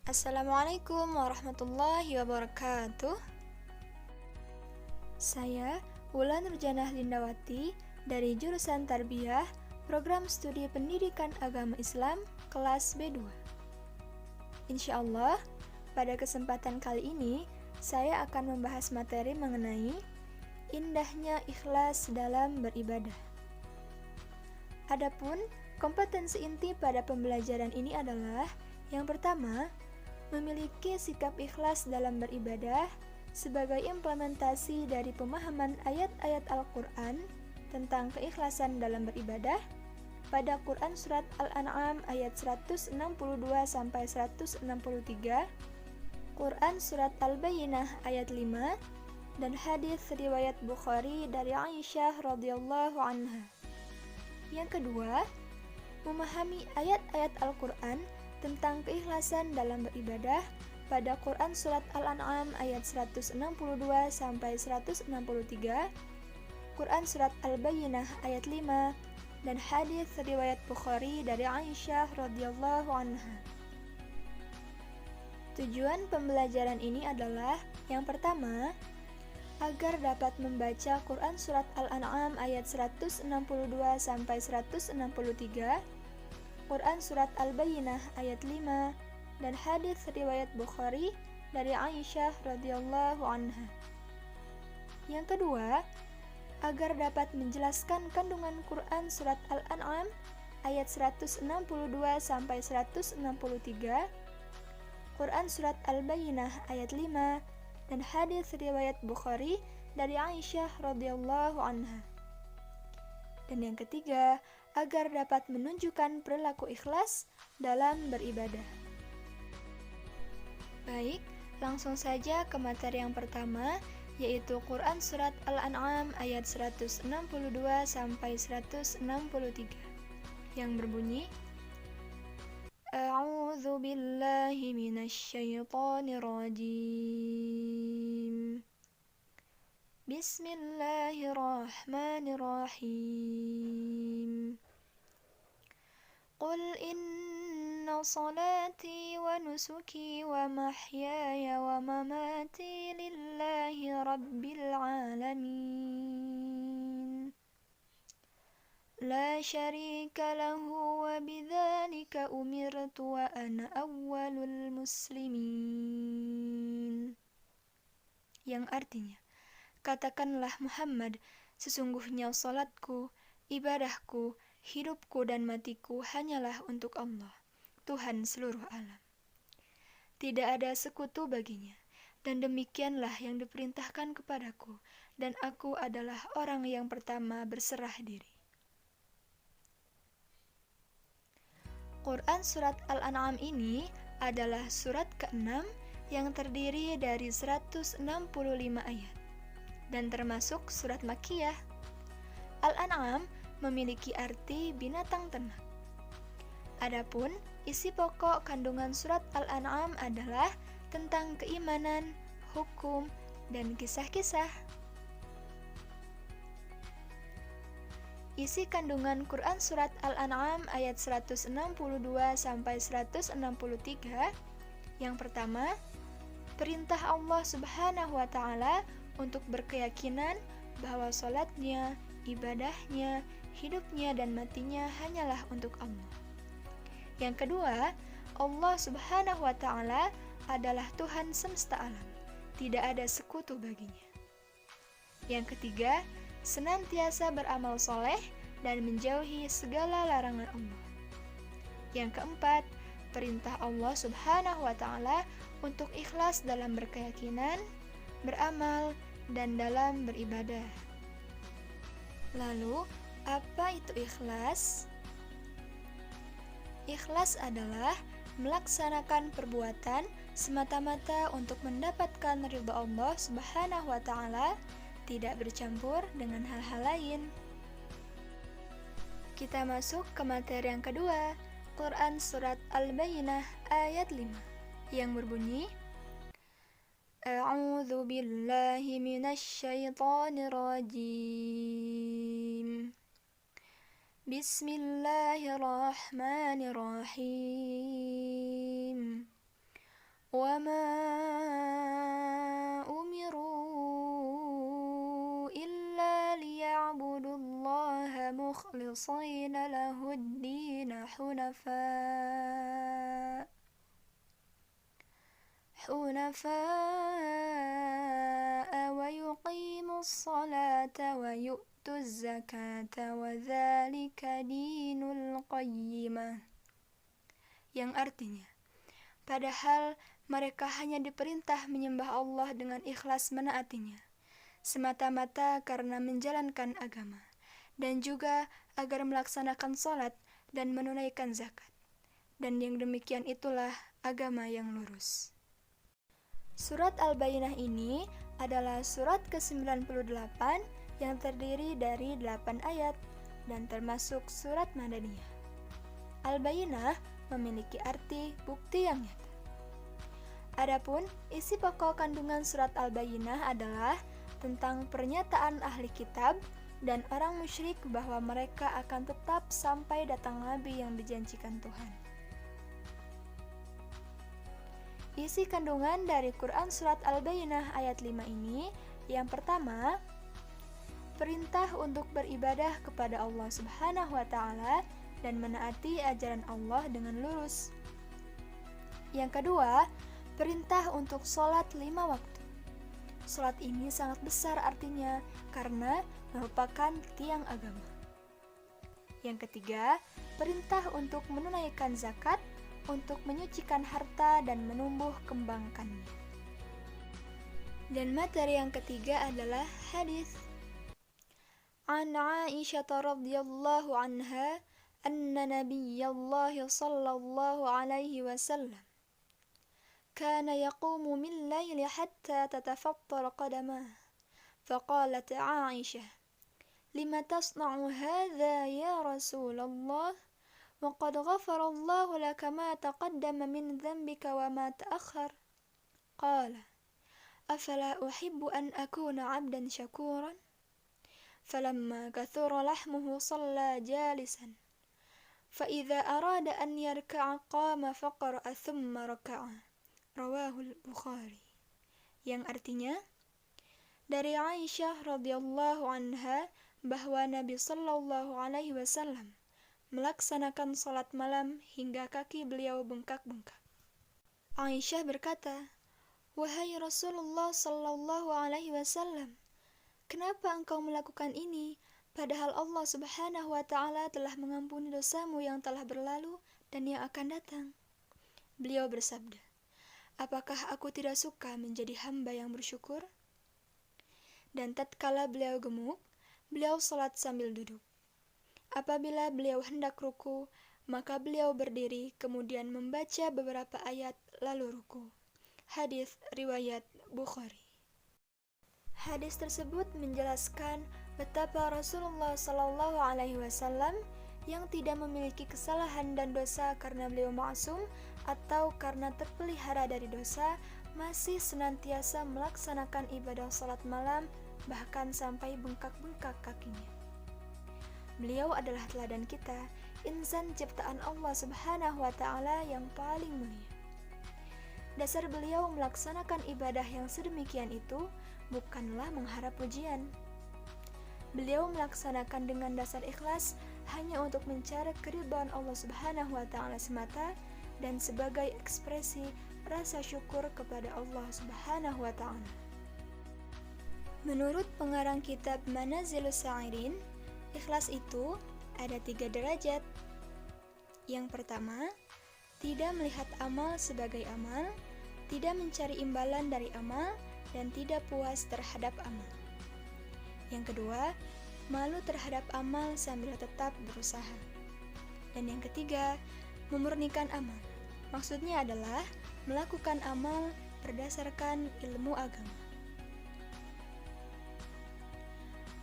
Assalamualaikum warahmatullahi wabarakatuh. Saya Wulan Nurjanah Lindawati dari jurusan Tarbiyah, Program Studi Pendidikan Agama Islam, kelas B2. Insyaallah, pada kesempatan kali ini saya akan membahas materi mengenai indahnya ikhlas dalam beribadah. Adapun kompetensi inti pada pembelajaran ini adalah yang pertama, memiliki sikap ikhlas dalam beribadah sebagai implementasi dari pemahaman ayat-ayat Al-Quran tentang keikhlasan dalam beribadah pada Quran Surat Al-An'am ayat 162-163, Quran Surat Al-Bayyinah ayat 5, dan hadis riwayat Bukhari dari Aisyah radhiyallahu anha. Yang kedua, memahami ayat-ayat Al-Quran tentang keikhlasan dalam beribadah pada Quran Surat Al-An'am ayat 162-163, Quran Surat Al-Bayyinah ayat 5, dan hadis riwayat Bukhari dari Aisyah radhiyallahu anha. Tujuan pembelajaran ini adalah yang pertama, agar dapat membaca Quran Surat Al-An'am ayat 162-163, Quran Surat Al-Bayyinah ayat 5, dan hadis riwayat Bukhari dari Aisyah radhiyallahu anha. Yang kedua, agar dapat menjelaskan kandungan Quran Surat Al-An'am ayat 162-163, Quran Surat Al-Bayyinah ayat 5, dan hadis riwayat Bukhari dari Aisyah radhiyallahu anha. Dan yang ketiga, agar dapat menunjukkan perilaku ikhlas dalam beribadah. Baik, langsung saja ke materi yang pertama, yaitu Quran Surat Al-An'am ayat 162-163, yang berbunyi, A'udzu billahi minasyaitonir rajim. Bismillahirrahmanirrahim. Qul inna salati wa nusuki wa mahyaya wa mamati lillahi rabbil alamin. La syarika lahu wa bidzalika umirtu wa ana awwalul muslimin. Yang artinya, katakanlah Muhammad, sesungguhnya salatku, ibadahku, hidupku dan matiku hanyalah untuk Allah, Tuhan seluruh alam. Tidak ada sekutu baginya, dan demikianlah yang diperintahkan kepadaku, dan aku adalah orang yang pertama berserah diri. Quran Surat Al-An'am ini adalah surat ke-6 yang terdiri dari 165 ayat dan termasuk surat Makkiyah. Al-An'am memiliki arti binatang ternak. Adapun isi pokok kandungan surat Al-An'am adalah tentang keimanan, hukum, dan kisah-kisah. Isi kandungan Quran Surat Al-An'am ayat 162-163. Yang pertama, perintah Allah Subhanahu wa Ta'ala untuk berkeyakinan bahwa salatnya, ibadahnya, hidupnya, dan matinya hanyalah untuk Allah. Yang kedua, Allah Subhanahu wa Ta'ala adalah Tuhan semesta alam, tidak ada sekutu baginya. Yang ketiga, senantiasa beramal soleh dan menjauhi segala larangan Allah. Yang keempat, perintah Allah Subhanahu wa Ta'ala untuk ikhlas dalam berkeyakinan, beramal, dan dalam beribadah. Lalu, apa itu ikhlas? Ikhlas adalah melaksanakan perbuatan semata-mata untuk mendapatkan ridha Allah Subhanahu wa Ta'ala, tidak bercampur dengan hal-hal lain. Kita masuk ke materi yang kedua, Quran Surat Al-Bayyinah ayat 5, yang berbunyi, A'udzu billahi minasyaitonir rajim. Bismillahirrahmanirrahim. وَمَا أُمِرُوا إِلَّا لِيَعْبُدُوا اللَّهَ مُخْلِصِينَ لَهُ الدِّينَ حُنَفَاءَ وَيُقِيمُوا الصَّلَاةَ وَيُؤْتُوا الزَّكَاةَ وَذَلِكَ دِينُ الْقَيِّمَةِ. Yang artinya, padahal mereka hanya diperintah menyembah Allah dengan ikhlas menaatinya, semata-mata karena menjalankan agama, dan juga agar melaksanakan salat dan menunaikan zakat. Dan yang demikian itulah agama yang lurus. Surat Al-Bayyinah ini adalah surat ke-98 yang terdiri dari 8 ayat dan termasuk surat Madaniyah. Al-Bayyinah memiliki arti bukti yang nyata. Adapun isi pokok kandungan surat Al-Bayyinah adalah tentang pernyataan ahli kitab dan orang musyrik bahwa mereka akan tetap sampai datang Nabi yang dijanjikan Tuhan. Isi kandungan dari Quran Surat Al-Bayyinah ayat 5 ini, yang pertama, perintah untuk beribadah kepada Allah Subhanahu wa Ta'ala dan menaati ajaran Allah dengan lurus. Yang kedua, perintah untuk sholat 5 waktu. Sholat ini sangat besar artinya karena merupakan tiang agama. Yang ketiga, perintah untuk menunaikan zakat, untuk menyucikan harta dan menumbuh kembangkannya. Dan materi yang ketiga adalah hadis. An Aisyah radhiyallahu anha anna Nabiyallah sallallahu alaihi wasallam kana yaqumu min layli hatta tatafattar qadamah. Faqalat Aisyah, lima tasna'u hadha ya Rasulullah? وَقَدْ غَفَرَ اللَّهُ لَكَ مَا تَقَدَّمَ مِنْ ذَنْبِكَ وَمَا تَأَخَّرَ. قَالَ أَفَلَا أُحِبُّ أَنْ أَكُونَ عَبْدًا شَكُورًا. فَلَمَّا كَثُرَ لَحْمُهُ صَلَّى جَالِسًا فَإِذَا أَرَادَ أَنْ يَرْكَعَ قَامَ فَقَرَأَ ثُمَّ رَكَعَ. رواه البخاري. Yang artinya, dari Aisyah radhiyallahu anha bahwa Nabi sallallahu alaihi wasallam melaksanakan sholat malam hingga kaki beliau bengkak-bengkak. Aisyah berkata, "Wahai Rasulullah sallallahu alaihi wasallam, kenapa engkau melakukan ini, padahal Allah Subhanahu wa Ta'ala telah mengampuni dosamu yang telah berlalu dan yang akan datang?" Beliau bersabda, "Apakah aku tidak suka menjadi hamba yang bersyukur?" Dan tatkala beliau gemuk, beliau sholat sambil duduk. Apabila beliau hendak ruku, maka beliau berdiri kemudian membaca beberapa ayat lalu ruku. Hadis riwayat Bukhari. Hadis tersebut menjelaskan betapa Rasulullah Sallallahu Alaihi Wasallam yang tidak memiliki kesalahan dan dosa karena beliau ma'sum atau karena terpelihara dari dosa, masih senantiasa melaksanakan ibadah salat malam bahkan sampai bengkak-bengkak kakinya. Beliau adalah teladan kita, insan ciptaan Allah Subhanahu wa Ta'ala yang paling mulia. Dasar beliau melaksanakan ibadah yang sedemikian itu bukanlah mengharap pujian. Beliau melaksanakan dengan dasar ikhlas hanya untuk mencari keridhaan Allah Subhanahu wa Ta'ala semata dan sebagai ekspresi rasa syukur kepada Allah Subhanahu wa Ta'ala. Menurut pengarang kitab Manazilus Sa'irin, ikhlas itu ada 3 derajat. Yang pertama, tidak melihat amal sebagai amal, tidak mencari imbalan dari amal, dan tidak puas terhadap amal. Yang kedua, malu terhadap amal sambil tetap berusaha. Dan yang ketiga, memurnikan amal. Maksudnya adalah melakukan amal berdasarkan ilmu agama.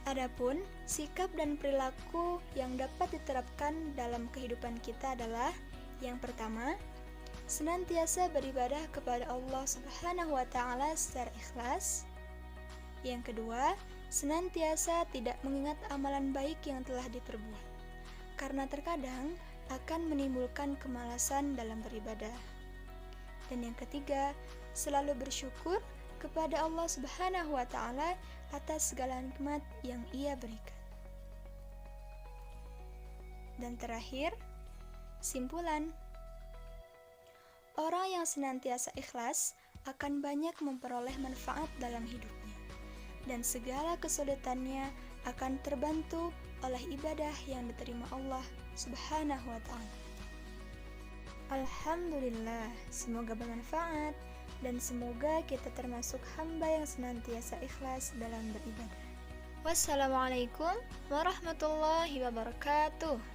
Adapun sikap dan perilaku yang dapat diterapkan dalam kehidupan kita adalah yang pertama, senantiasa beribadah kepada Allah Subhanahu wa Ta'ala secara ikhlas. Yang kedua, senantiasa tidak mengingat amalan baik yang telah diperbuat, karena terkadang akan menimbulkan kemalasan dalam beribadah. Dan yang ketiga, selalu bersyukur kepada Allah Subhanahu wa Ta'ala atas segala nikmat yang Ia berikan. Dan terakhir, simpulan. Orang yang senantiasa ikhlas akan banyak memperoleh manfaat dalam hidupnya, dan segala kesulitannya akan terbantu oleh ibadah yang diterima Allah Subhanahu wa Ta'ala. Alhamdulillah, semoga bermanfaat dan semoga kita termasuk hamba yang senantiasa ikhlas dalam beribadah. Wassalamualaikum warahmatullahi wabarakatuh.